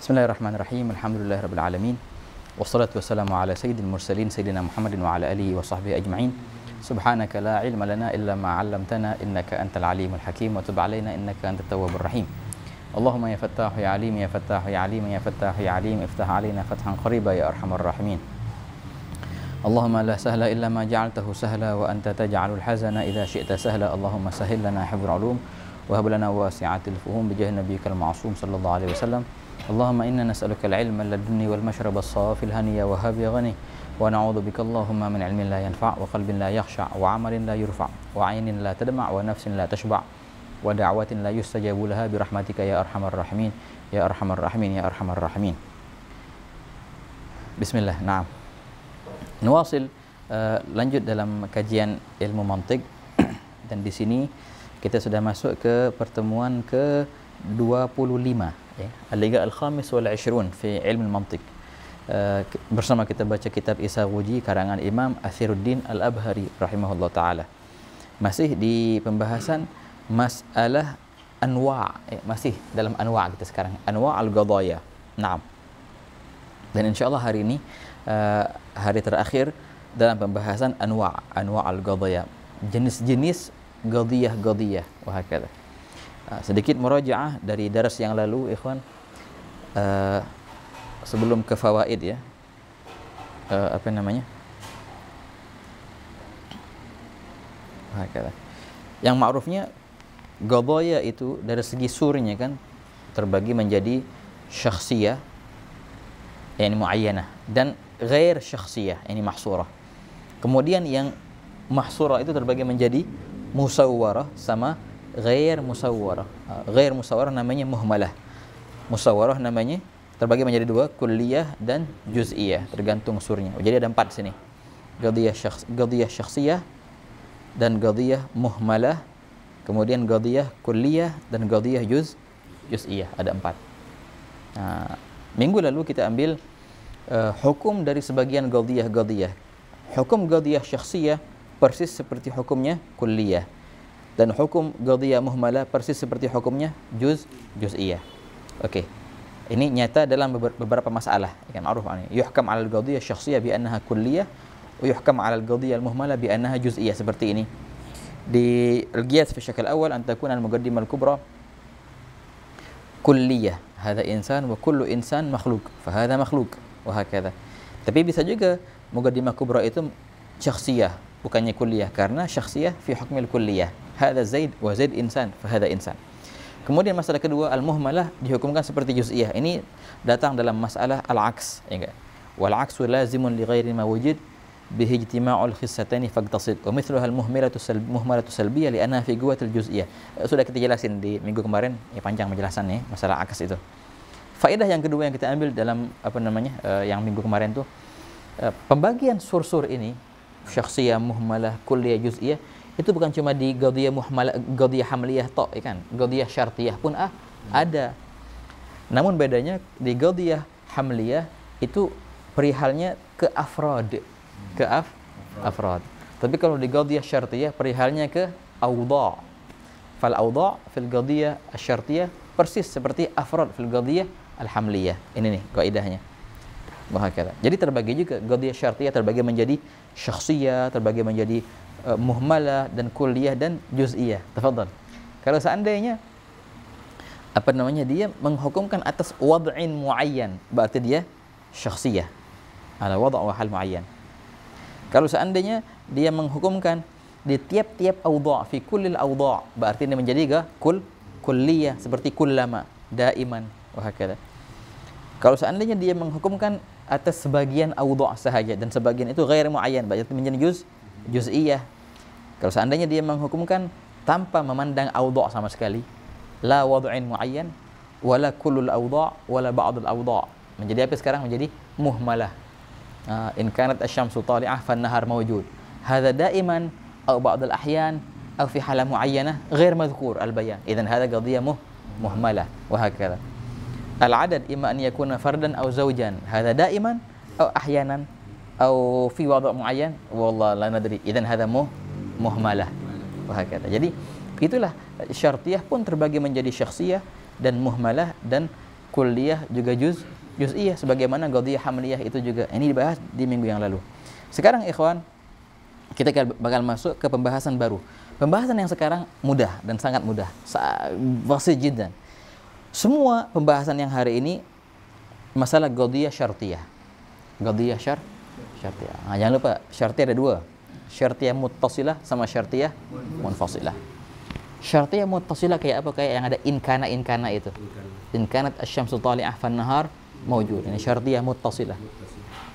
Bismillahirrahmanirrahim. Alhamdulillahirabbil alamin. Wassalatu wassalamu ala sayyidil mursalin sayyidina Muhammadin wa ala alihi wa sahbihi ajma'in. Subhanaka la ilma lana illa ma 'allamtana innaka antal alimul hakim wa tub 'alaina innaka antat tawwabur rahim. Allahumma ya fattahu ya alim ya fattahu ya alim ya fattahu ya alim iftah 'alaina fathan qariba ya arhamar rahimin. Allahumma la sahla illa ma ja'altahu sahla wa anta taj'alul hazana idza syi'ta sahla. Allahumma sahhil lana hifdzal 'ulum wa hab lana wasi'atil fuhum bi jahi nabiyyikal ma'sum sallallahu alaihi wasallam. Allahumma inna nas'aluka al-'ilma ladunni wal mashrab as-safi al-hani wa habi ghani wa na'udzu bika Allahumma min 'ilmin la yanfa' wa qalbin la yakhsha' wa 'amalin la yurfa' wa 'ainin la tadma' wa nafsin la tashba' wa da'watin la yustajabu laha bi rahmatika ya arhamar rahimin ya arhamar rahimin ya arhamar rahimin. Bismillah. Naam. Nuwasil, lanjut dalam kajian ilmu mantiq dan di sini kita sudah masuk ke pertemuan ke-25 ya, al-liga al-khamis wal 20 fi ilmu mantiq. Bersama kita baca kitab Isaghuji karangan Imam Athiruddin Al-Abhari rahimahullah taala. Masih di pembahasan masalah anwa', masih dalam anwa' kita sekarang, anwa' al-qadaya. Naam. Dan insyaallah hari ini hari terakhir dalam pembahasan anwa' al-qadaya, jenis-jenis qadiyah wa hakadha. Sedikit murajaah dari dars yang lalu ikhwan, sebelum ke fawaid ya, apa namanya, hakadha. Yang ma'rufnya qadaya itu dari segi surnya kan terbagi menjadi syakhsiyah yani muayyanah dan ghair syakhsiyah yani mahsurah. Kemudian yang mahsurah itu terbagi menjadi musawwarah sama ghair musawwarah. Ghair musawwarah namanya muhmalah. Musawwarah namanya terbagi menjadi dua, kulliyah dan juz'iyah, tergantung surnya. Jadi ada 4 sini. Qadiyah syakhsiyah dan qadiyah muhmalah, kemudian qadiyah kulliyah dan qadiyah juz'iyah, ada 4. Nah, minggu lalu kita ambil hukum dari sebagian qadiyah. Hukum qadiyah syakhsiyah persis seperti hukumnya kulliyah. Dan hukum qadiyah muhmalah persis seperti hukumnya juz'iyah. Okey. Ini nyata dalam beberapa masalah. Kan ma'ruf ini. Yuhkam 'ala al-qadiyah syakhsiyah bi annaha kulliyah wa yuhkam 'ala al-qadiyah al-muhmalah bi annaha juz'iyah, seperti ini. Di al-qiyas fi syakl awal an takuna al-muqaddimah al-kubra kulliyah. Hadha insan wa kullu insan makhluq. Fa hadha makhluq wa hakadha. Tapi bisa juga muqaddimah kubra itu syakhsiyah, bukannya kulliyah, karena syakhsiyah fi hukmil kulliyah. Hadza Zaid wa Zaid insan fa hadza insan. Kemudian masalah kedua, al-muhmalah dihukumkan seperti juz'iyah. Ini datang dalam masalah al-aks, ya enggak? Wal aksu lazimun li ghairi ma wujud bihi ijtima'ul khissataini faqtasid wa mithluha al-muhmalatu salbiyah li anna fi quwwatil juz'iyah. Sudah kita jelasin di minggu kemarin, ya panjang penjelasannya masalah aks itu. Faedah yang kedua yang kita ambil dalam apa namanya yang minggu kemarin tuh, pembagian sur-sur ini syakhsiyah, muhmalah, kulliyah, juz'iyah itu bukan cuma di qadiyah muhmalah, qadiyah hamliyah tok, kan? Qadiyah syartiyah pun ada. Namun bedanya di qadiyah hamliyah itu perihalnya ke afrad, afrad. Tapi kalau di qadiyah syartiyah perihalnya ke awdha'. Fal awdha' fil qadiyah asy-syartiyah persis seperti afrad fil qadiyah al-hamliyah. Ini nih kaidahnya. Bahakala. Jadi terbagi juga qadiyah syartiyah terbagi menjadi syakhsiyah, terbagi menjadi muhmalah dan kulliyah dan juz'iyah. Tafadhal. Kalau seandainya apa namanya dia menghukumkan atas wad'in muayyan, berarti dia syakhsiyah. Ala wad' wa hal muayyan. Kalau seandainya dia menghukumkan di tiap-tiap awdha' fi kullil awdha', berarti ini menjadi kulliyah seperti kullama, daiman wa hakala. Kalau seandainya dia menghukumkan atas sebagian awdha' sahaja dan sebagian itu ghair muayyan, berarti menjadi juz'iyah. Kalau seandainya dia menghukumkan tanpa memandang awdha' sama sekali, la wad'in muayyan wala kullul awdha' wala ba'dul awdha', menjadi apa sekarang? Menjadi muhmalah. In kanat asy-syamsu tali'ah fan-nahar mawjud. Hadza daiman aw ba'dul ahyan aw fi halah muayyanah ghair madhkur al-bayan. Idzan hadza qadiyah muhmalah wa hakadha. Al-adad imma an yakuna fardan aw zawjan. Hadza daiman aw ahyanan aw fi wad' muayyan wallahu la nadri. Idzan hadza muhmalah wa hakadha. Jadi itulah syartiyah pun terbagi menjadi syakhsiyah dan muhmalah dan kulliyah juga juz'iyah, sebagaimana qadhiyah hamliyah itu juga. Ini dibahas di minggu yang lalu. Sekarang ikhwan, kita bakal masuk ke pembahasan baru. Pembahasan yang sekarang mudah dan sangat mudah. Basit jiddan. Semua pembahasan yang hari ini masalah qadhiyah syartiyah. Qadhiyah syartiyah. Nah, jangan lupa, syartiyah ada dua. Syartiyah muttasilah sama syartiyah munfasilah. Syartiyah muttasilah kayak apa? Kayak yang ada inkana itu. In kanat asy-syamsu thali'ah fan nahar mawjud. Ini syartiyah muttasilah.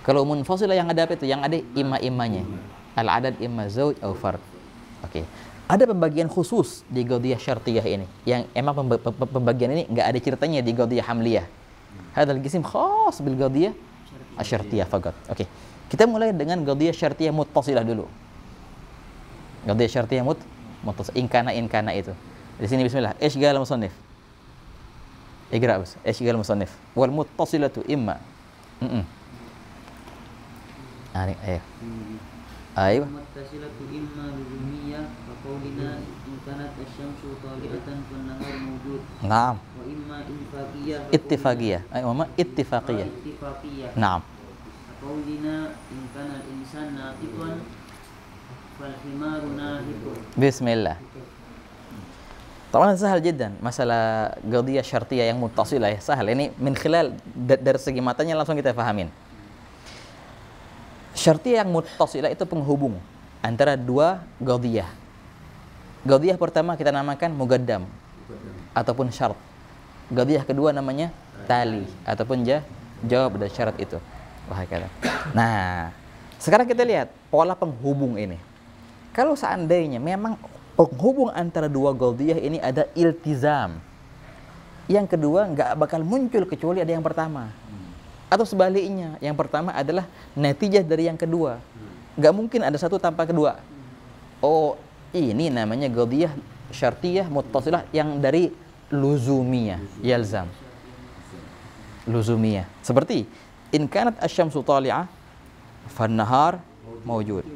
Kalau munfasilah yang ada apa itu? Yang ada imma-immanya. Al-adad imma zauj atau fard. Oke. Ada pembagian khusus di qadhiyah syartiyah ini. Yang emang pembagian ini enggak ada ceritanya di qadhiyah hamliyah. Hadzal qism khas bil qadhiyah asyartiyah faqat. Oke. Kita mulai dengan qadhiyah syartiyah muttasilah dulu. Qadhiyah syartiyah muttasilah inkana itu. Di sini bismillah. Isyghal musannif. Iqra bas. Isyghal musannif. Wal muttasilatu imma. Ayo. Ayo. Muttasilatu imma luzumiyah wa qaulina in kanat asy-syamsu thali'atan fan nahar mawjud. Naam. Wa imma infaqiyah. Ittifaqiyah. Ayo mama ittifaqiyah. Ittifaqiyah. Naam. Qaulina in kana al-insan natiqan fal himaru nahiqun. Bismillah. Taman sahal jiddan. Masalah qadhiyah syartiyah yang muttasilah ya, sahal. Ini min khilal dari segi matanya langsung kita fahamin. Syartiyah yang muttasilah itu penghubung antara dua qadhiyah. Qadhiyah pertama kita namakan muqaddam ataupun syart. Qadhiyah kedua namanya tali ataupun jawab dari syarat itu. Wahakala. Nah, sekarang kita lihat pola penghubung ini. Kalau seandainya memang penghubung antara dua qadhiyah ini ada iltizam, yang kedua nggak bakal muncul kecuali ada yang pertama. Atau sebaliknya, yang pertama adalah natijah dari yang kedua. Nggak mungkin ada satu tanpa kedua. Oh, ini namanya qadhiyah syartiyah muttasilah yang dari luzumiyah, yalzam. Luzumiyah. Seperti in kanat asy-syamsu thali'ah fan nahar mawjud.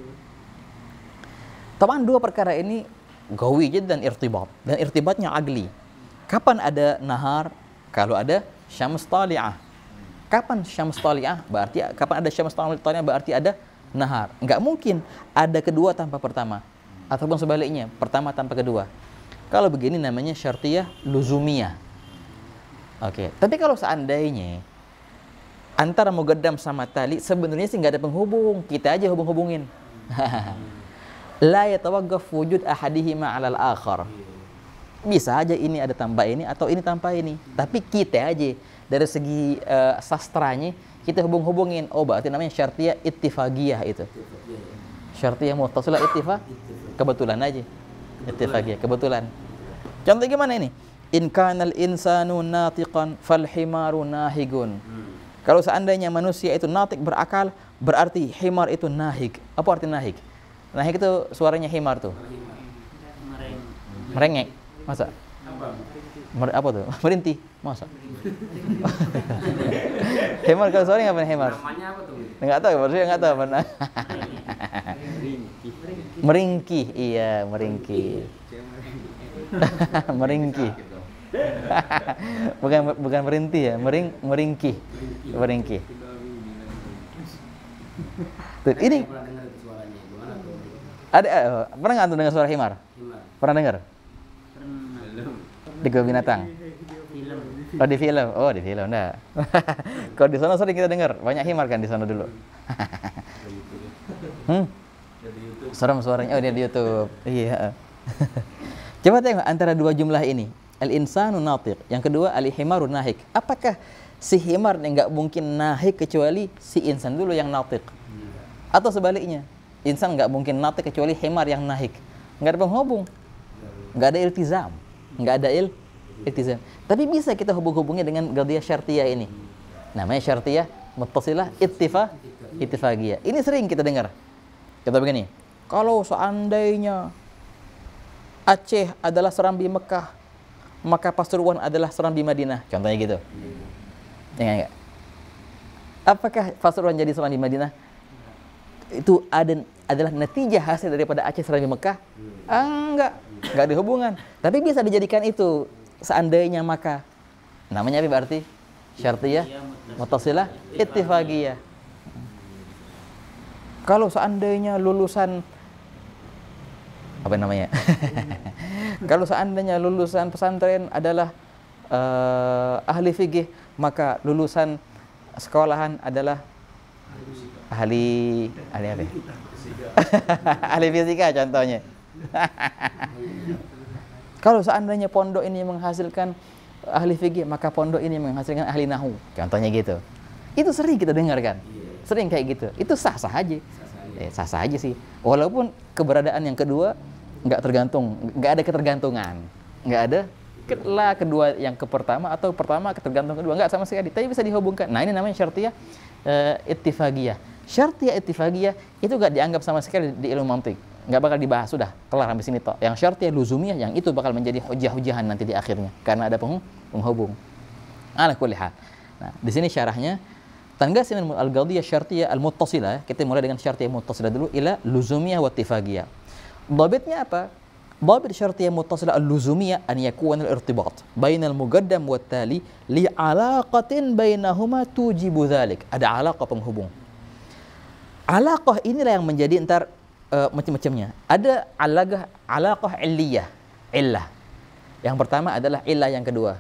Taman dua perkara ini qawi jiddan irtibat, dan irtibatnya agli. Kapan ada nahar? Kalau ada syams thali'ah. Kapan syams thali'ah? Berarti kapan ada syams thali'ah berarti ada nahar. Enggak mungkin ada kedua tanpa pertama ataupun sebaliknya, pertama tanpa kedua. Kalau begini namanya syartiyah luzumiyah. Oke, tapi kalau seandainya antara muqaddam sama tali sebenarnya sih enggak ada penghubung, kita aja hubung-hubungin. La yatawaqqaf wujud ahadihima 'alal akhar. Bisa aja ini ada tanpa ini atau ini tanpa ini, tapi kita aja dari segi sastranya kita hubung-hubungin. Oh, berarti namanya syartiyah ittifaqiyah itu. Syartiyah muttasilah kebetulan aja. Ittifaqiyah kebetulan. Contoh gimana ini? In kanal insanu natiqan fal himaru nahigun. Kalau seandainya manusia itu natik berakal, berarti himar itu nahik. Apa arti nahik? Nahik itu suaranya himar tuh. Merengek. Masa? Apa tuh? Merintih. Masa? Himar kalau suaranya apa nih himar? Namanya apa tuh? Enggak tahu, maksudnya enggak tahu mana. Meringkih. Iya, meringkih. Meringkih. bukan merintih ya, meringkih. Meringkih. Tuh, ini ada pernah nggak antum dengar suara himar? Pernah dengar? Di kebun binatang. Oh, di film. Oh, di film. Nah. Kalau di sana sering kita dengar, banyak himar kan di sana dulu. Serem suaranya. Oh, dia di YouTube. Iya. Coba tengok antara dua jumlah ini. Al-insanu natiq. Yang kedua al-himaru nahik. Apakah si himar yang nggak mungkin nahik kecuali si insan dulu yang natiq? Atau sebaliknya? Insan nggak mungkin natiq kecuali himar yang nahik. Nggak ada penghubung. Nggak ada iltizam. Nggak ada iltizam. Tapi bisa kita hubung-hubungnya dengan qadhiyah syartiyah ini. Namanya syartiyah muttasilah ittifaqiyah. Ini sering kita dengar. Kata begini, kalau seandainya Aceh adalah Serambi Mekah, maka Pasuruan adalah Serambi Madinah. Contohnya gitu. Enggak. Apakah Pasuruan jadi Serambi Madinah? Itu adalah natijah hasil daripada Aceh Serambi Mekah? Enggak ada hubungan. Tapi bisa dijadikan itu seandainya maka. Namanya apa berarti? syartiyah muttasilah ittifaqiyah. Kalau seandainya lulusan apa namanya? Kalau seandainya lulusan pesantren adalah ahli fikih, maka lulusan sekolahan adalah ahli apa? Ahli fisika contohnya. Kalau seandainya pondok ini menghasilkan ahli fikih, maka pondok ini menghasilkan ahli nahwu. Contohnya gitu. Itu sering kita dengar kan? Sering kayak gitu. Itu sah-sah aja. Sah-sah aja sih. Walaupun keberadaan yang kedua nggak tergantung, nggak ada ketergantungan, nggak ada lah kedua yang ke pertama atau pertama ketergantung kedua, nggak sama sekali. Tapi bisa dihubungkan. Nah ini namanya syartiyah ittifaqiyah. Syartiyah ittifaqiyah itu nggak dianggap sama sekali di ilmu mantiq, nggak bakal dibahas, sudah kelar sampai sini toh. Yang syartiyah luzumiyah yang itu bakal menjadi hujah-hujahan nanti di akhirnya karena ada penghubung. Ala kulli hal. Nah di sini syarahnya tanggasin al-qadhiyah syartiyah al-muttasilah. Kita mulai dengan syartiyah muttasilah dulu ila luzumiyah wa ittifaqiyah. Dhabitnya apa? Dhabit syartiyah muttasilah al-luzumiyah an yakuna al-irtibat bainal muqaddam wat tali li alaqatin bainahuma tujibu dzalik. Ada alaqah penghubung. Alaqah inilah yang menjadi entar macam-macamnya. Ada alaqah illiyah, illah. Yang pertama adalah illah yang kedua.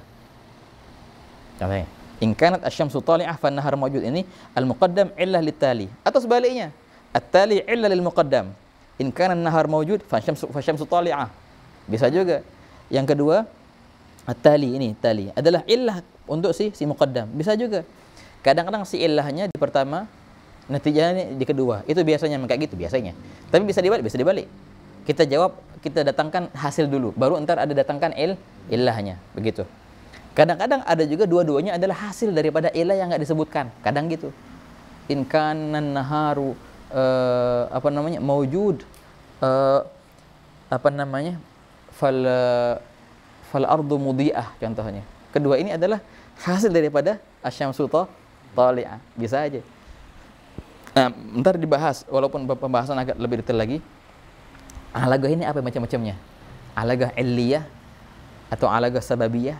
Contohnya, in kanat asy-syamsu tali'ah fa an-nahar mawjud, ini al-muqaddam illah lit-tali. Atau sebaliknya, at-tali illah lil-muqaddam. In kana an-nahar mawjud fa syamsu tali'ah. Bisa juga. Yang kedua, at-tali ini tali adalah illah untuk si muqaddam. Bisa juga. Kadang-kadang si illahnya di pertama, natijahnya di kedua. Itu biasanya kayak gitu biasanya. Tapi bisa dibalik. Kita jawab, kita datangkan hasil dulu, baru entar ada datangkan illahnya, begitu. Kadang-kadang ada juga dua-duanya adalah hasil daripada illah yang nggak disebutkan. Kadang gitu. In kana an-naharu mawjud fal ardu mudhi'ah contohnya. Kedua ini adalah hasil daripada asyamsu tali'ah. Bisa aja. Ntar dibahas walaupun pembahasan agak lebih detail lagi. Alagah ini apa macam-macamnya? Alagah illiyah atau alagah sababiyah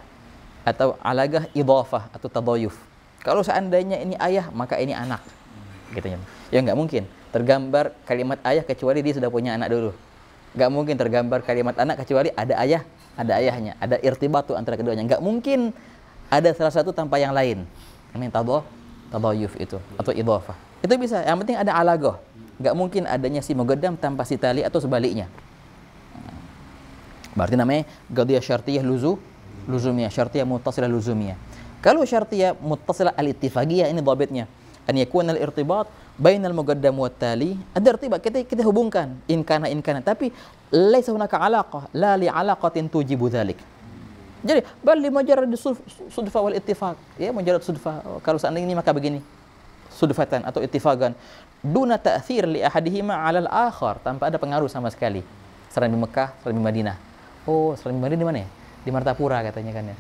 atau alagah idhafah atau tadayuf. Kalau seandainya ini ayah, maka ini anak. Gitu ya nggak mungkin tergambar kalimat ayah kecuali dia sudah punya anak dulu. Nggak mungkin tergambar kalimat anak kecuali ada ayah, ada ayahnya, ada irtibatu antara keduanya. Nggak mungkin ada salah satu tanpa yang lain. Namanya tadayuf itu atau idhafah. Itu bisa. Yang penting ada alagah. Nggak mungkin adanya si muqaddam tanpa si tali atau sebaliknya. Berarti namanya qadhiyah syartiyah luzumiyah, syartiyah muttasilah luzumiyah. Kalau syartiyah muttasilah al-ittifaqiyah ini dhabitnya an yakuna al-irtibat bainal muqaddam wat tali. Ada irtibat, kita hubungkan in kana tapi laisa hunaka alaqah, la li alaqatin tujibu dzalik. Jadi bal li mujarrad sudfa wal ittifaq. Ya mujarrad sudfa. Kalau seandainya ini maka begini. Sudfatan atau ittifaqan duna ta'thir li ahadihima 'ala al-akhar, tanpa ada pengaruh sama sekali. Serambi Mekah, serambi Madinah. Oh, serambi Madinah di mana ya? Di Martapura katanya kan ya.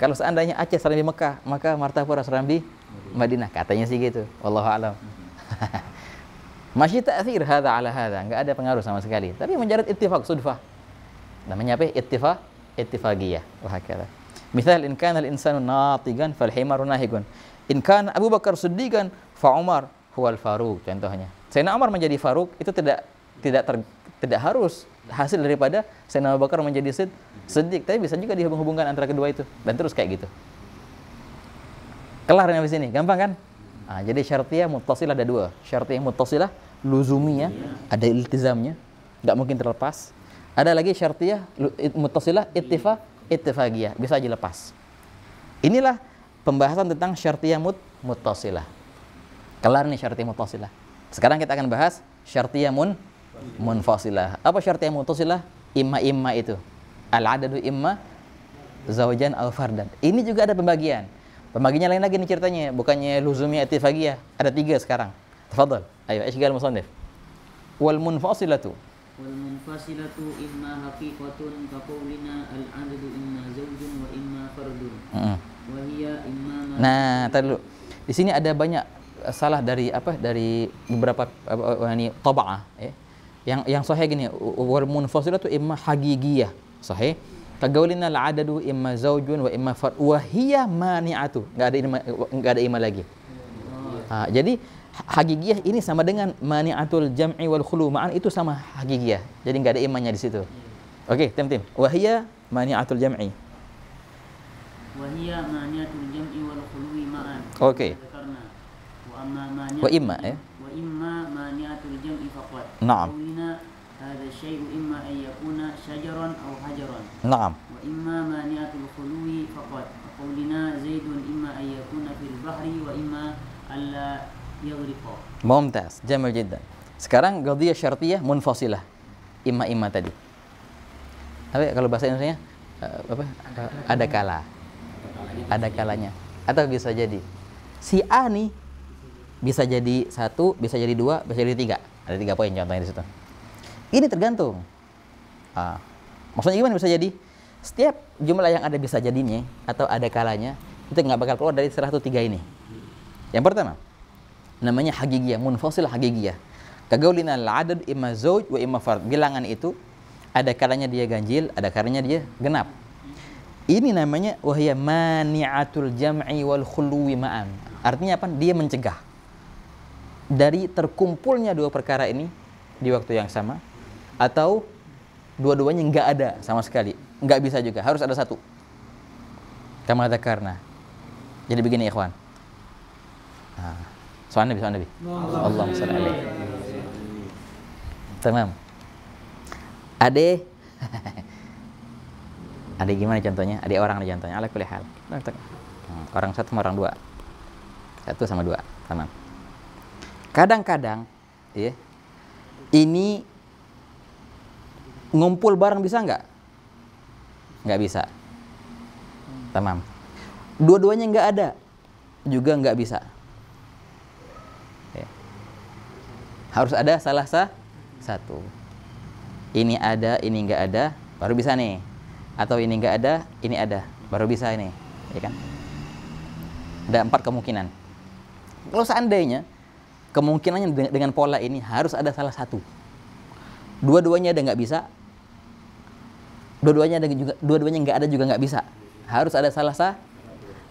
Kalau seandainya Aceh serambi Mekah, maka Martapura serambi Madinah, katanya sih gitu. Wallahu a'lam. Masih ta'thir hadza 'ala hadza, enggak ada pengaruh sama sekali. Tapi mujarrad ittifaq sudfah. Namanya apa? Ittifaqiyah. Wa hakala. Misal in kana al-insanu natigan fal himaru nahigun. In kana Abu Bakar Siddiqan fa Umar huwal Faruq. Contohnya, Sayyidina Umar menjadi Faruq itu tidak harus hasil daripada Sayyidina Abu Bakar menjadi Siddiq, tapi bisa juga dihubung-hubungkan antara kedua itu dan terus kayak gitu. Kelar sampai sini, gampang kan? Nah, jadi syartiyah muttasilah ada dua. Syartiyah muttasilah luzumiyah, ada iltizamnya, nggak mungkin terlepas. Ada lagi syartiyah muttasilah ittifaqiyah, bisa aja lepas. Inilah pembahasan tentang syartiyah muttasilah. Kelar nih syartiyah muttasilah. Sekarang kita akan bahas syartiyah munfasilah. Apa syartiyah muttasilah? Imma itu. Al-adadu imma zawjan aw fardan. Ini juga ada pembagian. Pembagiannya lain lagi nih ceritanya, bukannya luzumiyah ittifaqiyah. Ada 3 sekarang. Tafadhal. Ayo, ishgal musannif. Wal munfasilatu. Wal munfasilatu imma haqiqatun ka qaulina al-adadu imma zawjun wa imma fardun. Wa hiya imma Nah, tadi dulu. Di sini ada banyak salah dari beberapa ini tab'ah ya. Yang sahih gini, wal munfasilatu imma hagigiyah. Sahih. Kagaulina al-adadu imma zaujun wa imma fard wa hiya mani'atu. Enggak ada imma lagi. Jadi hagigiyah ini sama dengan mani'atul jam'i wal khulu ma'an, itu sama hagigiyah. Jadi enggak ada imanya di situ. Oke, tim. Wa hiya mani'atul jam'i. Wa hiya mani'atul jam'i wal khuluwi ma'an. Oke. Wa imma ya. Wa imma mani'atul jam'i faqat. Naam. هذا الشيء إما أن يكون شجرا أو حجرا. نعم. وإما مانعة الخلو فقط. وقولنا زيد إما أن يكون في البحر وإما ألا يغرق. ممتاز، جميل جدا. Sekarang qadhiyah syartiyah munfasilah. Imma tadi. Apa kalau bahasa Indonesianya ada kala. Ada kalanya. Atau bisa jadi si A nih bisa jadi 1, bisa jadi 2, bisa jadi 3. Ada 3 poin contohnya di situ. Ini tergantung. Maksudnya gimana bisa jadi? Setiap jumlah yang ada bisa jadinya atau ada kalanya itu nggak bakal keluar dari 103 ini. Yang pertama, namanya hagigiyah, munfasilah hagigiyah. Kagaulina al-adad imma zauj wa imma fard. Bilangan itu ada kalanya dia ganjil, ada kalanya dia genap. Ini namanya wahya mani'atul jam'i wal khuluwi ma'an. Artinya apa? Dia mencegah dari terkumpulnya dua perkara ini di waktu yang sama, atau dua-duanya nggak ada sama sekali, nggak bisa juga, harus ada satu. Kama dzakarna. Jadi begini ikhwan. Soal Nabi. Allahumma shalli alaihi. Tamam. Ade gimana contohnya? Ade orang nih contohnya. Ala kulli hal. Orang 1 sama orang 2. 1 sama 2. Tamam. Kadang-kadang ya, ini ngumpul bareng bisa nggak? Nggak bisa. Tamam. Dua-duanya nggak ada, juga nggak bisa. Ya. Harus ada salah satu. Ini ada, ini nggak ada, baru bisa nih. Atau ini nggak ada, ini ada, baru bisa ini. Ya kan? Ada 4 kemungkinan. Kalau seandainya kemungkinannya dengan pola ini harus ada salah satu. Dua-duanya ada nggak bisa. Dua-duanya nggak ada juga nggak bisa. Harus ada salah satu.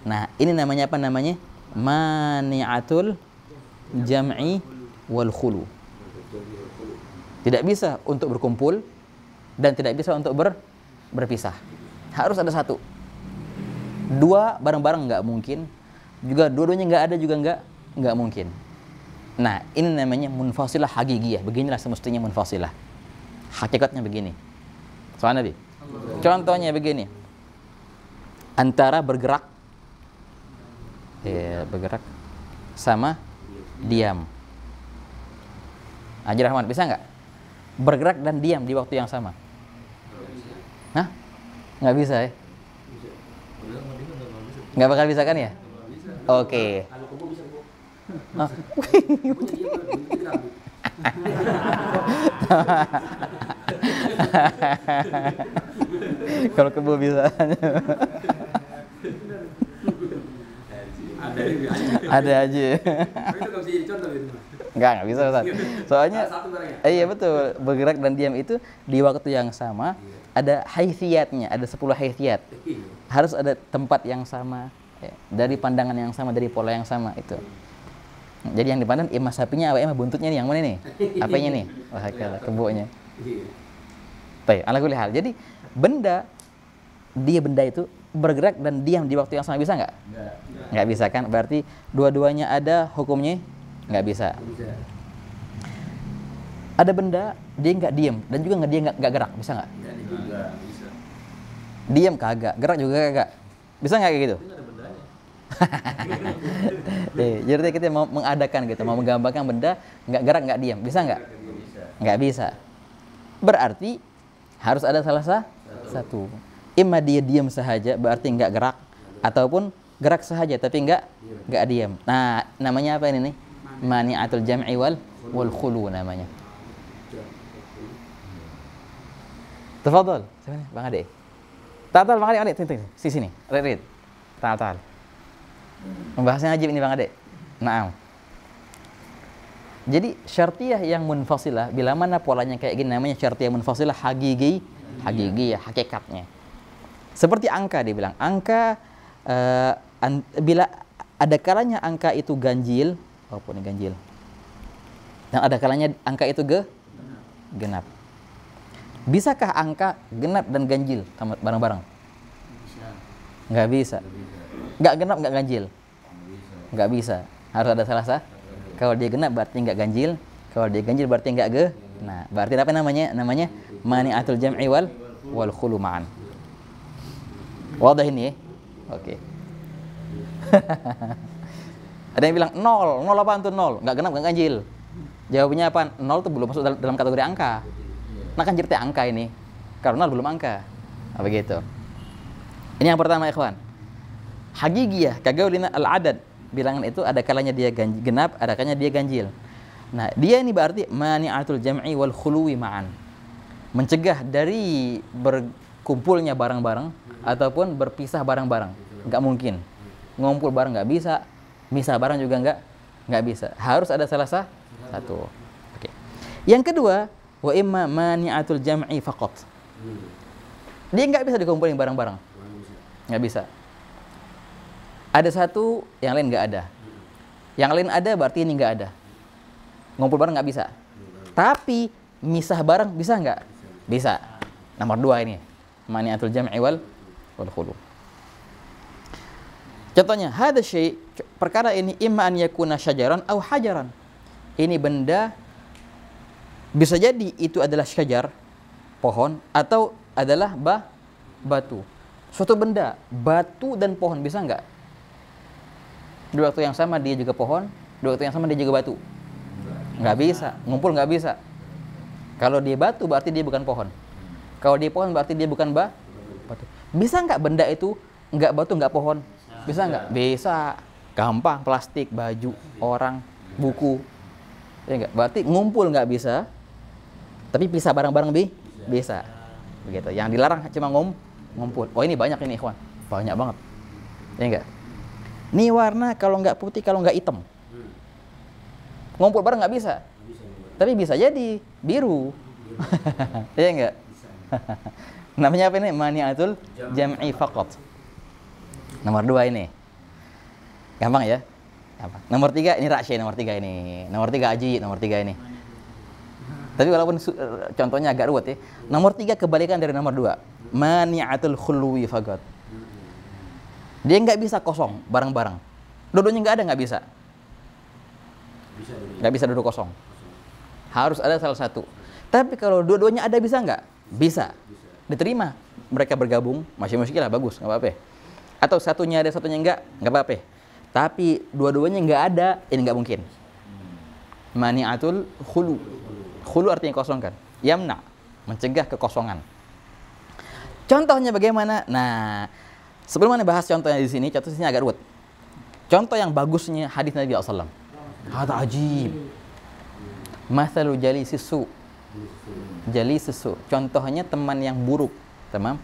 Nah, ini namanya apa namanya? Mani'atul jam'i wal khulu. Tidak bisa untuk berkumpul dan tidak bisa untuk berpisah. Harus ada satu. Dua bareng-bareng nggak mungkin. Juga dua-duanya nggak ada juga nggak mungkin. Nah, ini namanya munfasilah hagigiyah. Beginilah semestinya munfasilah. Hakikatnya begini. Soal Nabi. Contohnya begini. Antara bergerak sama diam. Haji Rahman, bisa nggak? Bergerak dan diam di waktu yang sama. Hah? Nggak bisa ya? Nggak bakal bisa kan ya? Oke. Kalau kebo bisa. Ada aja. Enggak bisa Ustaz. Soalnya iya betul, bergerak dan diam itu di waktu yang sama ada haitsiyatnya, ada 10 haitsiyat. Harus ada tempat yang sama, ya, dari pandangan yang sama, dari pola yang sama itu. Jadi yang dipandang emas sapinya apa buntutnya nih, yang mana nih? Apanya nih? Wah, kebonya. Baik, ala kulli hal. Jadi benda itu bergerak dan diam di waktu yang sama, bisa nggak? Nggak bisa kan? Berarti dua-duanya ada, hukumnya nggak bisa. Ada benda dia nggak diam dan juga dia nggak gerak, bisa nggak? Diam kagak, gerak juga kagak. Bisa nggak kayak gitu? Jadi kita mau mengadakan gitu, mau menggambarkan benda nggak gerak nggak diam, bisa nggak? Nggak bisa. Berarti harus ada salah satu. Imma dia diam sahaja, berarti nggak gerak, ataupun gerak sahaja tapi nggak diam. Nah, namanya apa ini nih? Mani'atul jam'i wal khulu namanya. Tafadhol, Bang Ade. Ta'al Bang Ade, sini. Read. Ta'al. Membahasnya ajib ini Bang Ade. Naam. Jadi syartiyah yang munfasilah, bila mana polanya kayak gini namanya syartiyah munfasilah hagigiyah, hakikatnya. Seperti angka, dia bilang angka bila ada kalanya angka itu ganjil, walaupun ini ganjil, dan ada kalanya angka itu genap. Bisakah angka genap dan ganjil bareng-bareng? Nggak bisa. Nggak genap, nggak ganjil. Nggak bisa. Harus ada salah satu. Kalau dia genap berarti nggak ganjil. Kalau dia ganjil berarti nggak genap. Berarti apa namanya? Namanya mani'atul jam'i wal khulu ma'an. Wadah ini ya? Oke. Ada yang bilang 0. 0 apaan tuh 0? Nggak genap, nggak ganjil. Jawabnya apa? 0 tuh belum masuk dalam kategori angka. Nah kan cerita angka ini. Karena 0 belum angka. Apa gitu? Ini yang pertama, ikhwan. Hagigiyah, kagaulina al-adad. Bilangan itu ada kalanya dia genap, ada kalanya dia ganjil. Nah, dia ini berarti mani'atul jam'i wal khuluwi ma'an. Mencegah dari berkumpulnya barang-barang ataupun berpisah barang-barang. Nggak mungkin. Ngumpul barang nggak bisa, misah barang juga nggak bisa. Harus ada salah satu. Oke. Yang kedua, wa imma mani'atul jam'i faqat. Dia nggak bisa dikumpulin barang-barang. Nggak bisa. Ada satu, yang lain nggak ada. Yang lain ada berarti ini nggak ada. Ngumpul barang nggak bisa. Tapi misah barang bisa nggak? Bisa. Nomor 2 ini. Mani'atul jam'i wal khulu. Contohnya, hadza syai', perkara ini imma an yakuna syajaran aw hajaran. Ini benda bisa jadi itu adalah syajar, pohon, atau adalah batu. Suatu benda, batu dan pohon bisa nggak? Di waktu yang sama dia juga pohon, di waktu yang sama dia juga batu. Nggak bisa, ngumpul nggak bisa. Kalau dia batu berarti dia bukan pohon. Kalau dia pohon berarti dia bukan batu. Bisa nggak benda itu nggak batu nggak pohon? Bisa nggak? Bisa. Gampang, plastik, baju, orang, buku. Ya nggak? Berarti ngumpul nggak bisa, tapi pisah barang-barang bisa. Begitu. Yang dilarang cuma ngumpul. Oh ini banyak ini, ikhwan. Banyak banget. Ya nggak? Ini warna kalau nggak putih, kalau nggak hitam. Ngumpul barang nggak bisa. Tapi bisa jadi biru. Ya nggak? Namanya apa ini? Mani'atul jam'i faqat. Nomor 2 ini. Gampang ya? Gampang. Nomor 3 ini raksya, nomor 3 ini. Nomor 3 aji, nomor 3 ini. Tapi walaupun contohnya agak ruwet ya. Nomor 3 kebalikan dari nomor 2. Mani'atul khulwi faqat. Dia nggak bisa kosong barang-barang. Duduknya nggak ada, nggak bisa. Nggak bisa duduk kosong. Harus ada salah satu. Tapi kalau dua-duanya ada bisa nggak? Bisa. Diterima. Mereka bergabung, masih muskilah, bagus, nggak apa-apa. Atau satunya ada, satunya nggak apa-apa. Tapi dua-duanya nggak ada, ini nggak mungkin. Mani'atul khulu. Khulu artinya kosongkan. Yamna, mencegah kekosongan. Contohnya bagaimana? Nah, sebelum kita bahas contohnya di sini, contohnya agak ruwet. Contoh yang bagusnya hadis Nabi SAW. Hada ajib. Mathalu jalisis su. Jalisis su. Contohnya teman yang buruk. Tamam?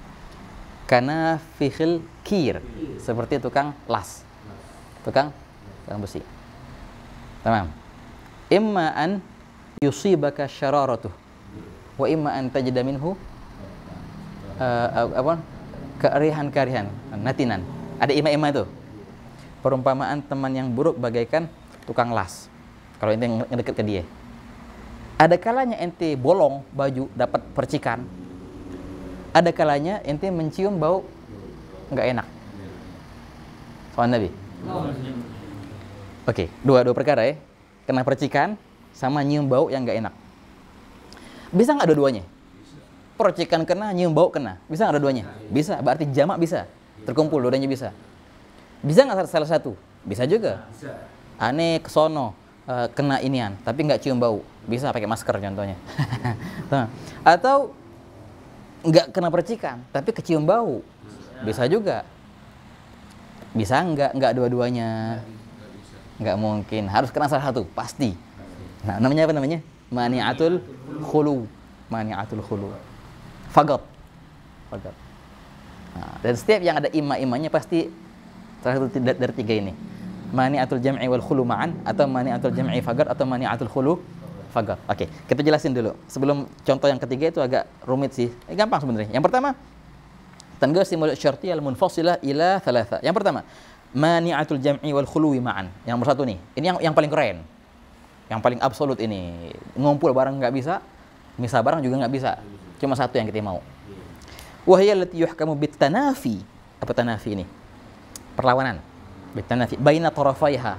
Karena fikhil kir, seperti tukang las, tukang besi. Tamam. Imma an yusibaka syararatuh wa imma an tajida minhu karihan natinan. Ada ima-ima itu. Perumpamaan teman yang buruk bagaikan tukang las. Kalau ente ngedeket ke dia. Ada kalanya ente bolong baju dapat percikan. Ada kalanya ente mencium bau nggak enak. Soal Nabi. Oke, dua perkara ya. Kena percikan sama nyium bau yang nggak enak. Bisa nggak dua-duanya? Percikan kena, nyium bau kena. Bisa nggak dua-duanya? Bisa. Berarti jamak bisa. Terkumpul dua-duanya bisa. Bisa nggak salah satu? Bisa juga. Aneh kesono kena inian, tapi nggak cium bau. Bisa pakai masker contohnya. Atau nggak kena percikan, tapi kecium bau. Bisa juga. Bisa nggak dua-duanya? Nggak mungkin. Harus kena salah satu, pasti. Nah, namanya apa namanya? Mani'atul khulu. Mani'atul khulu. Faqat. Nah, dan setiap yang ada ima-imanya pasti salah satu dari 3 ini. Mani'atul jam'i wal khulu ma'an, atau mani'atul jam'i faqat, atau mani'atul khulu faqat. Oke, kita jelasin dulu. Sebelum contoh yang ketiga itu agak rumit sih. Gampang sebenarnya. Yang pertama, Tanqasimu al-syartiyah al-munfasilah ila thalatha. Yang pertama, mani'atul jam'i wal khuluwi ma'an. Yang nomor satu nih. Ini yang paling keren. Yang paling absolut ini. Ngumpul barang nggak bisa, misah barang juga nggak bisa. Cuma satu yang kita mau. Wa hiya allati yuhkamu bitanafi. Apa tanafi ini? Perlawanan. Bitanafi baina tarafaiha.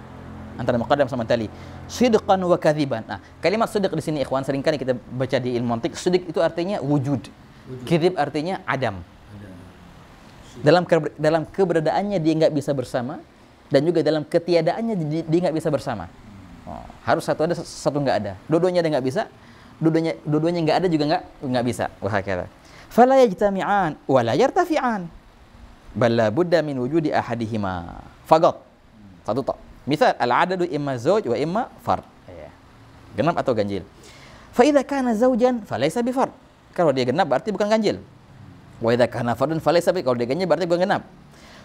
Antara muqaddam sama tali. Sidqan wa kadhiban. Nah, kalimat sidq di sini ikhwan seringkali kita baca di ilmu mantiq, sidq itu artinya wujud. Kadzib artinya adam. Dalam keberadaannya dia nggak bisa bersama, dan juga dalam ketiadaannya dia nggak bisa bersama. Harus satu ada, satu nggak ada. Dua-duanya ada nggak bisa, dua-duanya nggak ada juga nggak bisa. Wahakala. Fala yajtami'an wa la yartafi'an. Bal la budda min wujudi ahadihima. Faqat. Satu tok. Misal al-adadu imma zawj wa imma fard. Genap atau ganjil. Fa idza kana zawjan falaysa bi fard. Kalau dia genap berarti bukan ganjil. Wa idza kana fardun falaysa bi, kalau dia ganjil berarti bukan genap.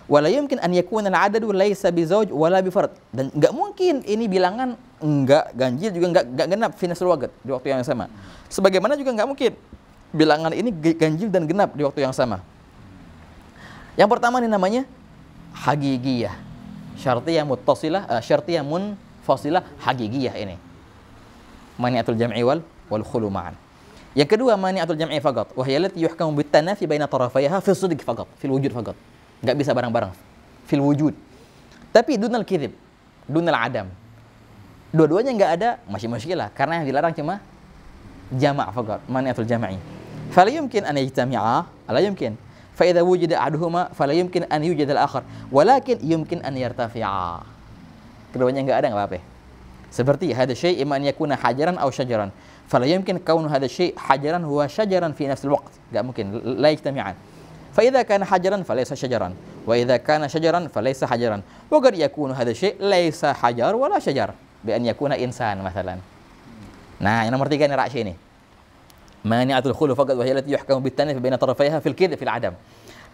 Wala yumkin an yakuna al-adadu laysa bi zawj wala bi fard. Dan enggak mungkin ini bilangan enggak ganjil juga enggak genap fi nafsul waqt di waktu yang sama. Sebagaimana juga enggak mungkin bilangan ini ganjil dan genap di waktu yang sama. Yang pertama ini namanya hagigiyah. Syartiyah muttasilah, syartiyah munfasilah hagigiyah ini. Mani'atul jam'i wal khulu ma'an. Yang kedua mani'atul jam'i faqat, wa hiya allati yuhkamu bitanafi baina tarafaiha fi sidq faqat, fil wujud faqat. Enggak bisa bareng-bareng. Fil wujud. Tapi dunal kadzib, dunal adam. Dua-duanya enggak ada, masih muskilah karena yang dilarang cuma jama' faqat, mani'atul jam'i. Fala yumkin an yajtami'a, la yumkin. Fa idza wujida ahaduhuma fala yumkin an yujad al-akhar, walakin yumkin an yartafi'a. Keduanya enggak ada, enggak apa-apa. Seperti hadha syai' imma an yakuna hajaran aw syajaran. Fala yumkin kaunu hadha syai' hajaran huwa syajaran fi nafs al-waqt. Enggak mungkin, la yajtami'an. Fa idza kana hajaran falaysa syajaran, wa idza kana syajaran falaysa hajaran. Wa qad yakunu hadha syai' laysa hajar wala syajar, bi an yakuna insan masalan. Nah, yang nomor 3 ini raksy ini. Mani'atul khulu faqat wa hiya allati yuhkamu bit-tanaf baina tarafaiha fil kadzib fil adam.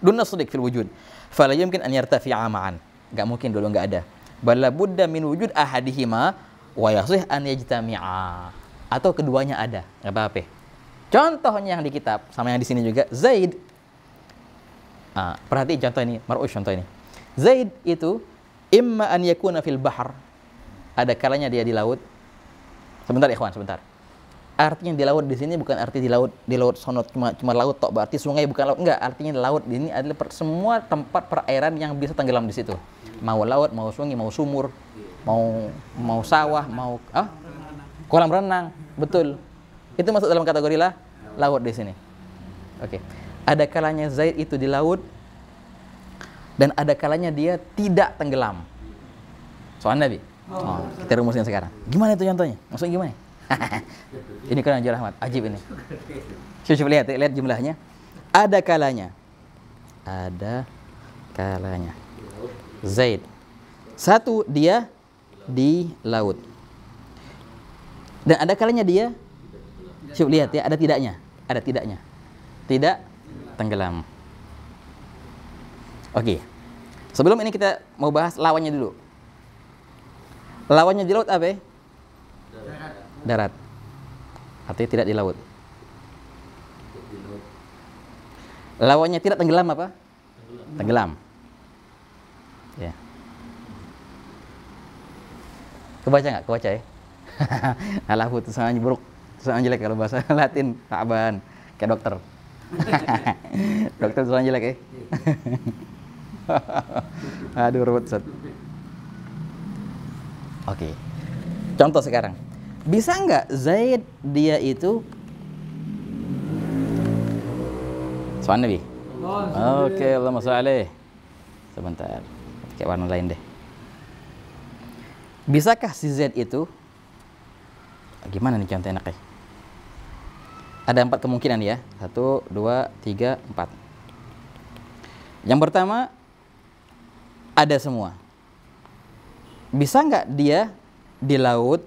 Dunna sidq fil wujud. Fala yumkin an yartafi'a ma'an. Enggak mungkin dulu enggak ada. Bal la budda min wujud ahadihima wa yasih an yajtami'a. Atau keduanya ada, enggak apa-apa. Contohnya yang di kitab sama yang di sini juga, Zaid. Perhati contoh ini, mar'us contoh ini. Zaid itu imma an yakuna fil bahr. Ada kalanya dia di laut. Sebentar ikhwan, sebentar. Artinya di laut di sini bukan arti di laut sono cuma laut tok, berarti sungai bukan laut, enggak. Artinya di laut di ini adalah semua tempat perairan yang bisa tenggelam di situ. Mau laut, mau sungai, mau sumur, mau sawah, mau kolam renang, betul. Itu masuk dalam kategori laut di sini. Oke. Ada kalanya Zaid itu di laut dan ada kalanya dia tidak tenggelam. Soal Nabi. Kita rumuskan sekarang. Gimana itu contohnya? Maksudnya gimana? Ini kan Anjur Ahmad, ajib ini. Coba lihat jumlahnya. Ada kalanya Zaid. Satu, dia di laut. Dan ada kalanya dia, coba lihat ya, ada tidaknya. Tidak tenggelam. Oke. Sebelum ini kita mau bahas lawannya dulu. Lawannya di laut apa? Darat. Artinya tidak di laut. Lawannya tidak tenggelam apa? Tenggelam. Ya. Kebaca nggak? Kebaca ya? Alah putus soalnya buruk. Soalnya jelek kalau bahasa Latin. Taban. Kayak dokter. Dokter soalnya jelek ya? Aduh ruwet set. Oke. Contoh sekarang. Bisa nggak Zaid dia itu soal Nabi? Oke, Allahumma sholli. Sebentar. Pakai warna lain deh. Bisakah si Zaid itu, gimana nih contoh enaknya? Ada 4 kemungkinan ya. 1, 2, 3, 4. Yang pertama, ada semua. Bisa nggak dia di laut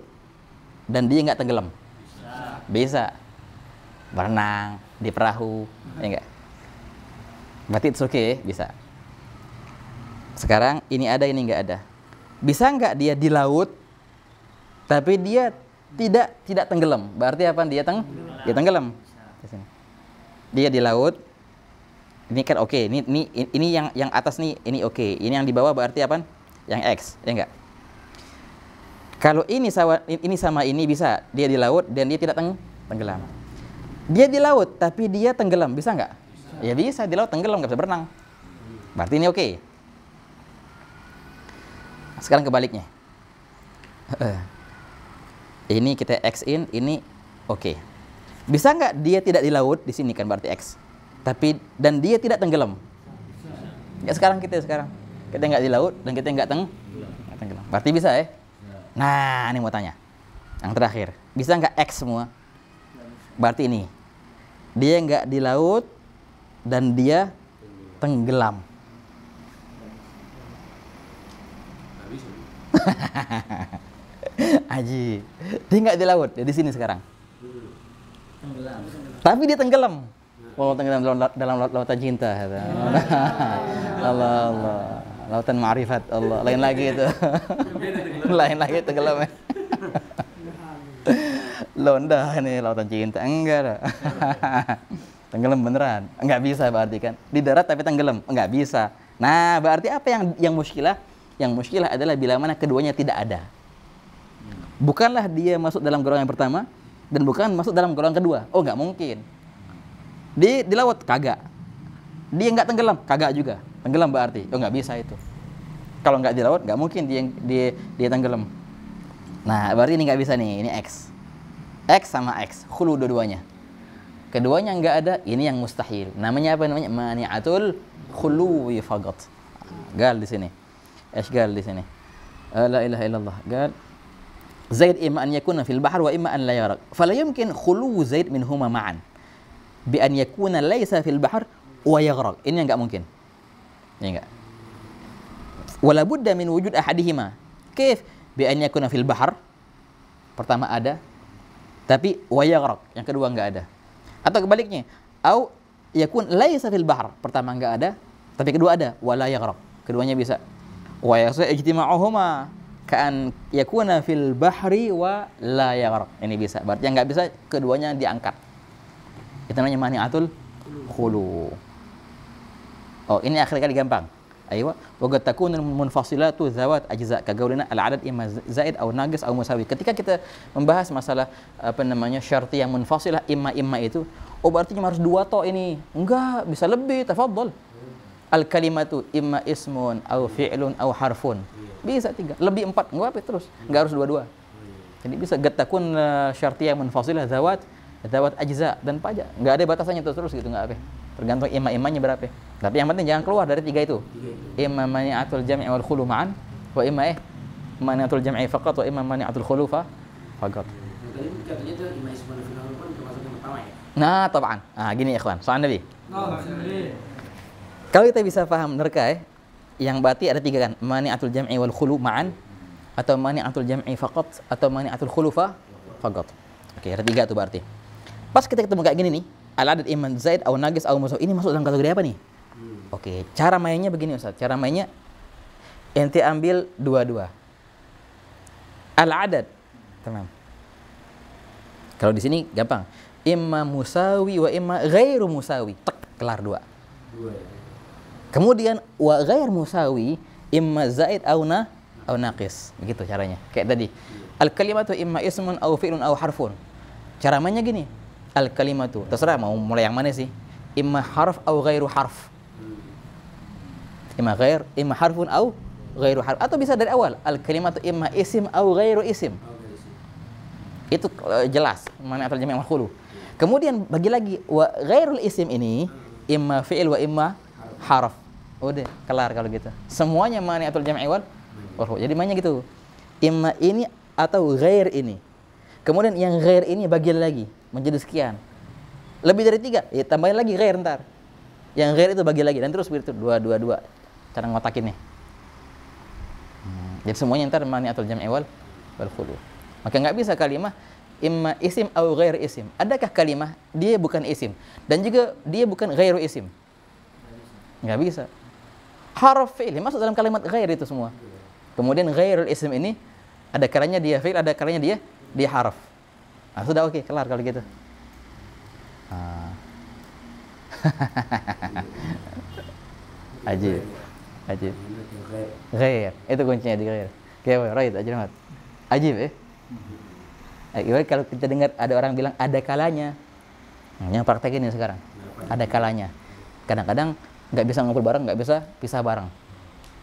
dan dia nggak tenggelam? Bisa. Berenang di perahu, ya enggak? Berarti it's okay, bisa. Sekarang ini ada, ini nggak ada. Bisa nggak dia di laut tapi dia tidak tenggelam? Berarti apa? Dia tenggelam. Dia di laut, Ini kan oke, ini yang atas nih, ini oke. Ini yang di bawah berarti apa? Yang X, ya enggak? Kalau ini sama ini bisa, dia di laut dan dia tidak tenggelam. Dia di laut tapi dia tenggelam, bisa nggak? Bisa. Ya bisa, di laut tenggelam, nggak bisa berenang. Berarti ini oke. Sekarang kebaliknya. Ini kita X in, ini oke. Bisa nggak dia tidak di laut, di sini kan berarti X. Tapi dan dia tidak tenggelam. Ya sekarang kita nggak di laut dan kita nggak tenggelam. Berarti bisa ya? Nah, ini mau tanya. Yang terakhir, bisa nggak X semua? Berarti ini. Dia nggak di laut dan dia tenggelam. Aji, dia nggak di laut, dia di sini sekarang. Tenggelam. Tapi dia tenggelam. Oh, tenggelam dalam lautan cinta. Allah, lautan ma'rifat Allah. Lain lagi itu. Lain lagi tenggelam. Londa ini lautan cinta. Enggak ada. Tenggelam beneran. Enggak bisa berarti kan. Di darat tapi tenggelam. Enggak bisa. Nah, berarti apa yang muskilah? Yang muskilah adalah bila mana keduanya tidak ada. Bukanlah dia masuk dalam golongan yang pertama dan bukan masuk dalam golongan kedua. Oh, enggak mungkin. Di laut kagak. Dia enggak tenggelam, kagak juga. Tenggelam berarti. Oh, enggak bisa itu. Kalau enggak di laut, enggak mungkin dia tenggelam. Nah, berarti ini enggak bisa nih. Ini X. X sama X, khulu dua-duanya. Keduanya enggak ada, ini yang mustahil. Namanya apa namanya? Mani'atul khuluwi faqat. Gal di sini. Gal di sini. La ilaha illallah. Gal Zaid imma an yakuna fil bahr wa imma an la yaraq. Fala yumkin khulu Zaid minhuma ma'an. Bi an yakuna laysa fil bahr wa yaghraq. Ini enggak mungkin. Ini enggak. Wala budda min wujud ahadihima. Kif? Bi an yakuna fil bahr. Pertama ada, tapi wa yaghraq. Yang kedua enggak ada. Atau kebaliknya, au yakun laysa fil bahr. Pertama enggak ada, tapi kedua ada, wala yaghraq. Keduanya bisa. Wa yasa ijtima'uhuma ka'an yakuna fil bahri wa la yaghraq. Ini bisa. Berarti yang enggak bisa keduanya diangkat. Itu namanya mani'atul khulu. Oh, ini akhir kali gampang. Aywa, wa qad takunu munfasilatu zawat ajza ka qaulina al-adad imma zaid aw naqis aw musawi. Ketika kita membahas masalah apa namanya syarti yang munfasilah imma itu, oh berarti cuma harus dua toh ini. Enggak, bisa lebih, tafadhal. Al-kalimatu imma ismun aw fi'lun aw harfun. Bisa tiga, lebih empat, enggak apa terus. Enggak harus dua-dua. Jadi bisa qad takun syartiyah munfasilah zawat ajza dan pajak. Enggak ada batasannya terus gitu, enggak apa. Tergantung imma-immanya berapa. Tapi yang penting jangan keluar dari tiga itu. Imma mani'atul jam'i wal khulu ma'an wa imma mani'atul jam'i faqat wa imma mani'atul khulu faqat. Tadi katanya itu imma ismun fil pun termasuk yang pertama ya. Nah, tab'an. Gini ikhwan, soal Nabi. Kalau kita bisa paham nerka yang berarti ada tiga kan, mani'atul jam'i wal khulu ma'an atau mani'atul jam'i faqat atau mani'atul khulu faqat. Oke, ada tiga tuh berarti. Pas kita ketemu kayak gini nih, al-adad iman zaid atau naqis atau musawi, ini masuk dalam kategori apa nih? Oke, cara mainnya begini Ustaz. Cara mainnya ente ambil dua-dua. Al-adad. Tamam. Kalau di sini gampang. Imma musawi wa imma ghairu musawi. Tek, kelar dua. Kemudian wa ghair musawi imma zaid atau naqis. Begitu caranya. Kayak tadi. Al-kalimatu imma ismun aw fi'lun aw harfun. Cara mainnya gini. Al-kalimatu, terserah mau mulai yang mana sih? Imma harf atau ghairu harf. Imma harfun atau ghairu harf. Atau bisa dari awal. Al-kalimatu imma isim atau ghairu isim. Itu jelas mana atau jami' makhulu. Kemudian bagi lagi wa ghairul isim ini imma fi'il wa imma harf. Udah, kelar kalau gitu. Semuanya mana atau jami' wal. Jadi mainnya gitu. Imma ini atau ghair ini. Kemudian yang ghair ini bagi lagi menjadi sekian. Lebih dari tiga, ya tambahin lagi ghair ntar. Yang ghair itu bagi lagi dan terus begitu dua. Cara ngotakinnya. Jadi semuanya ntar mani atau jam'i wal khulu. Maka nggak bisa kalimah imma isim atau ghair isim. Adakah kalimah dia bukan isim dan juga dia bukan ghairu isim? Nggak bisa. Harf fi'il masuk dalam kalimat ghair itu semua. Kemudian ghairul isim ini ada kalanya dia fi'il, ada kalanya dia harf. Nah, sudah oke, kelar kalau gitu. Ajib. Ajib. Ghair. Itu kuncinya di ghair. Kayak right aja banget. Ajib Gimana kalau kita dengar ada orang bilang ada kalanya. Yang praktekin ini sekarang. Ada kalanya. Kadang-kadang nggak bisa ngumpul bareng, nggak bisa pisah bareng.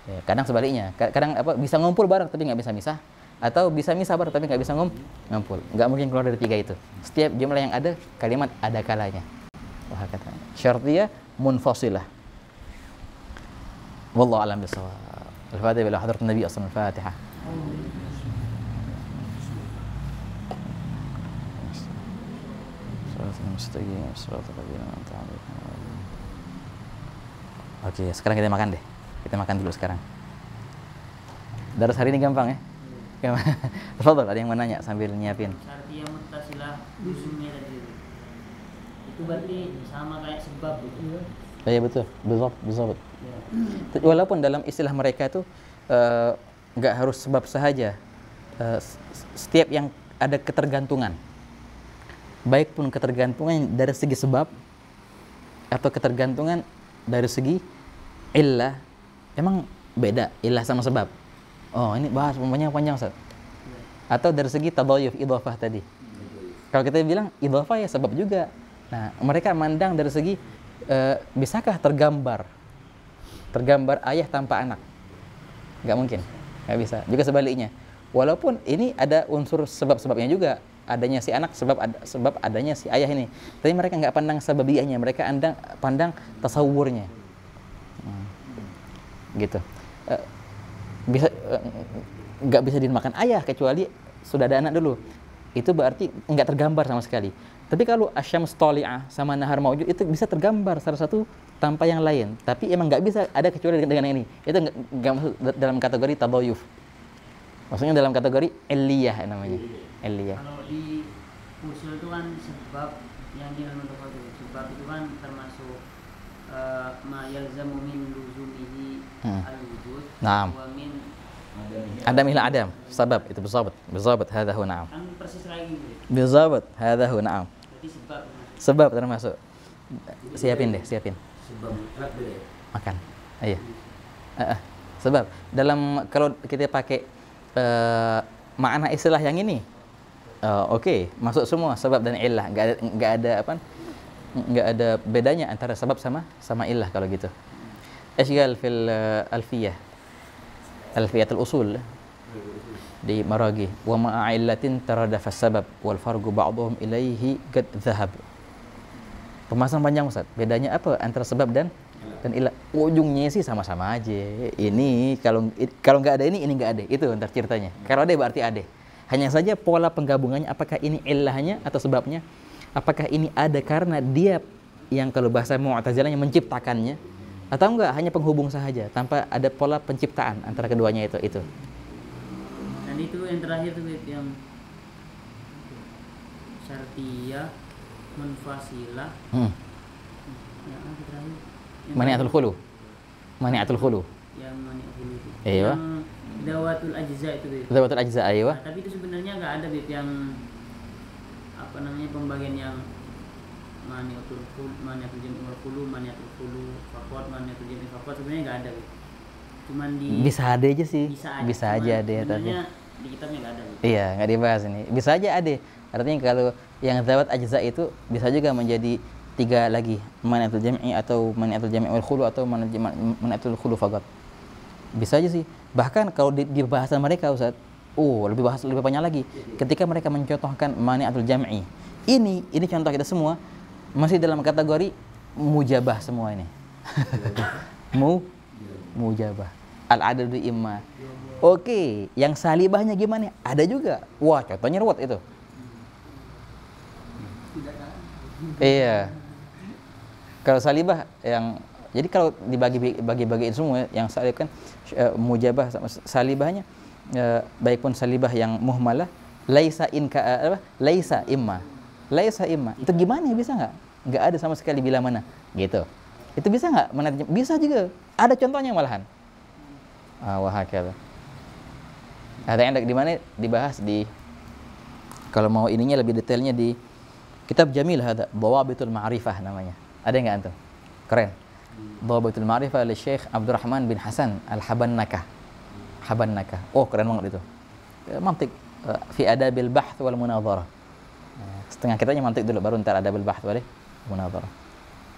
Ya, kadang sebaliknya. Kadang bisa ngumpul bareng tapi nggak bisa misah. Atau bisa misah bareng tapi nggak bisa ngumpul. Nggak mungkin keluar dari 3 itu. Setiap jumlah yang ada kalimat ada kalanya. Wah kata. Syartiyah munfasilah. Wallahu a'lam bissawab. Al-Fatihah bila hadrat Nabi asal Al-Fatihah. Oke, sekarang kita makan deh. Kita makan dulu sekarang. Daras hari ini gampang ya? Tafadhol, ada yang mau nanya sambil nyiapin. Syartiyah muttasilah luzumnya tadi. Itu berarti sama kayak sebab gitu. Iya betul, betul. Walaupun dalam istilah mereka itu nggak harus sebab sahaja. Setiap yang ada ketergantungan, baik pun ketergantungan dari segi sebab atau ketergantungan dari segi illah, emang beda illah sama sebab. Oh ini bahas panjang Ustaz. Atau dari segi tadayuf, idhafah tadi. Kalau kita bilang idhafah ya sebab juga. Nah mereka mandang dari segi bisakah tergambar ayah tanpa anak? Nggak mungkin, nggak bisa. Juga sebaliknya, walaupun ini ada unsur sebab-sebabnya juga, adanya si anak sebab adanya si ayah ini, tapi mereka nggak pandang sababiyahnya, mereka pandang tasawurnya, gitu. Nggak bisa dimakan ayah kecuali sudah ada anak dulu. Itu berarti nggak tergambar sama sekali. Tapi kalau asyams tali'ah sama nahar maujud itu bisa tergambar salah satu tanpa yang lain. Tapi emang nggak bisa ada kecuali dengan ini. Itu nggak masuk dalam kategori tadayuf. Maksudnya dalam kategori illiyah namanya. Illiyah. Kalau di usul itu kan sebab yang dengan untuk sebab itu kan termasuk ma yalzamu min luzumihi al-wujud wa min adam ila adam. Sabab itu bizabat hadha huwa na'am. Kan persis lagi gitu. Bizabat hadha huwa na'am. Jadi Sebab termasuk. Siapin. Sebab mutlak beda ya? Makan. Iya. Sebab dalam kalau kita pakai makna istilah yang ini, oke, masuk semua sebab dan illah. Nggak ada bedanya antara sebab sama illah kalau gitu. Ashghal fil alfiyatul usul di Maraghi, wa ma'illatin taradafa sabab wal farqu ba'dhum ilaihi qad dhahab. Pembahasan panjang Ustaz. Bedanya apa antara sebab dan ilah? Ujungnya sih sama-sama aja. Ini kalau nggak ada ini nggak ada. Itu ntar ceritanya. Kalau ada berarti ada. Hanya saja pola penggabungannya, apakah ini ilahnya atau sebabnya? Apakah ini ada karena dia yang kalau bahasa Mu'tazilahnya menciptakannya, atau enggak hanya penghubung saja tanpa ada pola penciptaan antara keduanya itu. Dan itu yang terakhir tuh yang syartiyah munfasilah. Yang terakhir Mani'atul khulu. Yang mani'atul khulu itu. Iya. Yang dawatul ajza itu. Dawatul ajza aywa. Nah, tapi itu sebenarnya nggak ada yang pembagian yang mani'atul jam'ul khulu, mani'atul khulu, faqat, mani'atul jam'ul faqat sebenarnya nggak ada. Cuman bisa ada aja sih. Bisa aja ada tapi di kitabnya nggak ada. Iya, nggak dibahas ini. Bisa aja ada. Artinya kalau yang zawat ajza itu bisa juga menjadi 3 lagi, mani'atul jam'i atau mani'atul jam'ul khulu atau mani'atul khulu faqat. Bisa aja sih. Bahkan kalau di bahasan mereka Ustaz, lebih banyak lagi. Ketika mereka mencontohkan mani'atul jam'i. Ini contoh kita semua masih dalam kategori mujabah semua ini. Mujabah. Al-adadu imma. Oke, yang salibahnya gimana? Ada juga. Wah, contohnya ruwet itu. Iya. Kalau salibah yang jadi kalau dibagi-bagiin semua yang salib kan mujabah sama salibahnya baik pun salibah yang muhmalah laisa imma. Itu gimana bisa nggak ada sama sekali bila mana gitu. Itu bisa nggak? Bisa juga. Ada contohnya malahan. Wahakala. Ada yang di mana dibahas di kalau mau ininya lebih detailnya di kitab Jamil hada Dawabitul Ma'rifah namanya. Ada nggak antum? Keren. Dhabitul Ma'rifah oleh Syekh Abdurrahman bin Hasan Al-Habannakah. Habannakah. Oh, keren banget itu. Mantik fi adabil bahth wal munadharah. Setengah kitanya mantik dulu, baru ntar adabil bahth wal munadharah.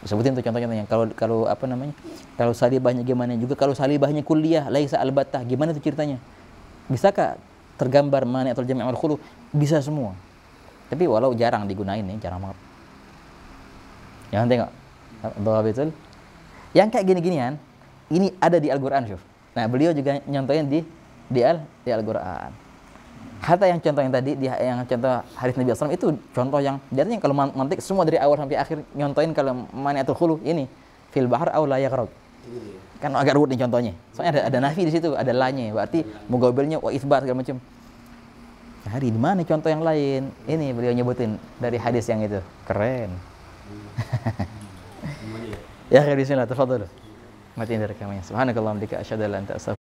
Sebutin tuh contohnya kalau apa namanya? Kalau salibahnya gimana, juga kalau salibahnya kulliyah laisa albattah, gimana tuh ceritanya? Bisakah tergambar mani'atul jami' wal khulu? Bisa semua. Tapi walau jarang digunain nih, jarang banget. Jangan tengok. Dhabitul. Yang kayak gini-ginian, ini ada di Al-Qur'an, syuf. Nah, beliau juga nyontohin di Al-Qur'an. Hatta yang contoh yang tadi, yang contoh hadis Nabi SAW itu contoh yang jadinya kalau mantik semua dari awal sampai akhir nyontohin kalau mani'atul khulu ini fil bahar aw la yaghraq. Kan agak ruwet nih contohnya. Soalnya ada nafi di situ, ada lanya, berarti mugabilnya wa itsbat segala macam. Hari di mana contoh yang lain? Ini beliau nyebutin dari hadis yang itu. Keren. Ya, bismillah, tafadhal. Matiin dari kameranya. Subhanakallahumma wa bihamdika asyhadu an la ilaha illa anta